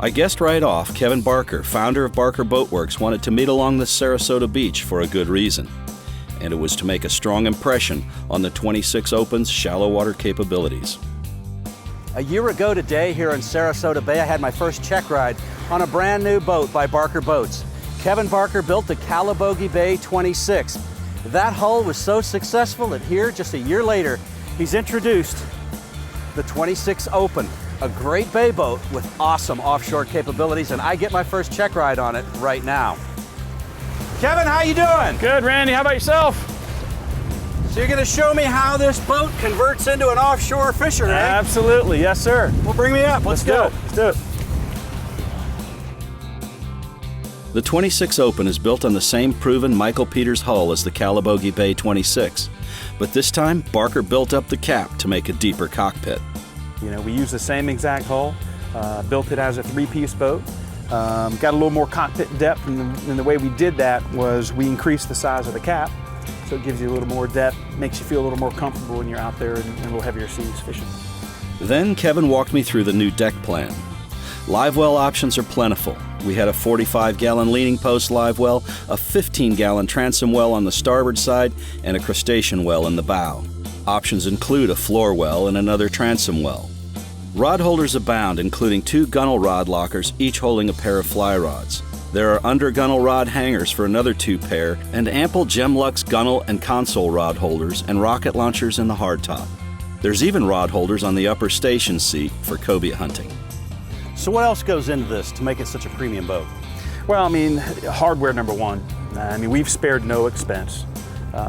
I guessed right off Kevin Barker, founder of Barker Boatworks, wanted to meet along the Sarasota beach for a good reason. And it was to make a strong impression on the 26 Open's shallow water capabilities. A year ago today here in Sarasota Bay, I had my first check ride on a brand new boat by Barker Boats. Kevin Barker built the Calabogie Bay 26. That hull was so successful that here, just a year later, he's introduced the 26 Open, a great bay boat with awesome offshore capabilities, and I get my first check ride on it right now. Kevin, how you doing? Good, Randy. How about yourself? So you're gonna show me how this boat converts into an offshore fisher, eh? Absolutely, yes, sir. Well, bring me up. Let's go. Let's do it. The 26 Open is built on the same proven Michael Peters hull as the Calabogie Bay 26, but this time Barker built up the cap to make a deeper cockpit. You know, we use the same exact hull, built it as a three-piece boat. Got a little more cockpit depth, and the way we did that was we increased the size of the cap, so it gives you a little more depth, makes you feel a little more comfortable when you're out there in a little heavier seas fishing. Then Kevin walked me through the new deck plan. Live well options are plentiful. We had a 45-gallon leaning post live well, a 15-gallon transom well on the starboard side, and a crustacean well in the bow. Options include a floor well and another transom well. Rod holders abound, including 2 gunnel rod lockers, each holding a pair of fly rods. There are under gunnel rod hangers for another 2 pair, and ample Gemlux gunnel and console rod holders and rocket launchers in the hardtop. There's even rod holders on the upper station seat for cobia hunting. So what else goes into this to make it such a premium boat? Well, I mean, hardware number one. I mean, we've spared no expense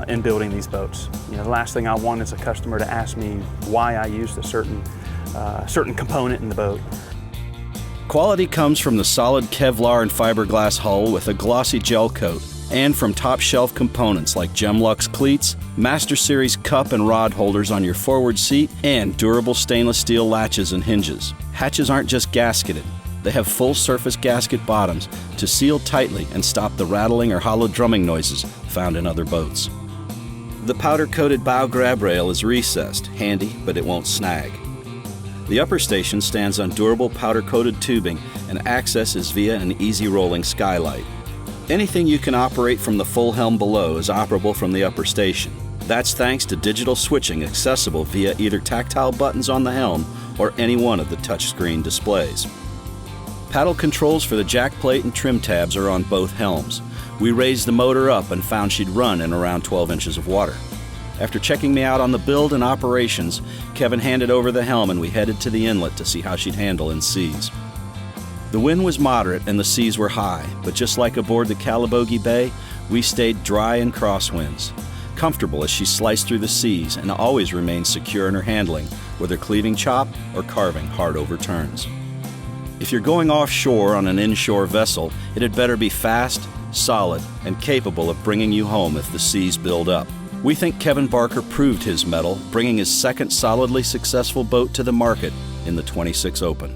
in building these boats. You know, the last thing I want is a customer to ask me why I used a certain component in the boat. Quality comes from the solid Kevlar and fiberglass hull with a glossy gel coat, and from top-shelf components like Gemlux cleats, Master Series cup and rod holders on your forward seat, and durable stainless steel latches and hinges. Hatches aren't just gasketed. They have full-surface gasket bottoms to seal tightly and stop the rattling or hollow drumming noises found in other boats. The powder-coated bow grab rail is recessed, handy, but it won't snag. The upper station stands on durable powder-coated tubing, and access is via an easy-rolling skylight. Anything you can operate from the full helm below is operable from the upper station. That's thanks to digital switching accessible via either tactile buttons on the helm or any one of the touchscreen displays. Paddle controls for the jack plate and trim tabs are on both helms. We raised the motor up and found she'd run in around 12 inches of water. After checking me out on the build and operations, Kevin handed over the helm and we headed to the inlet to see how she'd handle in seas. The wind was moderate and the seas were high, but just like aboard the Calabogie Bay, we stayed dry in crosswinds. Comfortable as she sliced through the seas and always remained secure in her handling, whether cleaving chop or carving hard over turns. If you're going offshore on an inshore vessel, it had better be fast, solid, and capable of bringing you home if the seas build up. We think Kevin Barker proved his mettle, bringing his second solidly successful boat to the market in the 26 Open.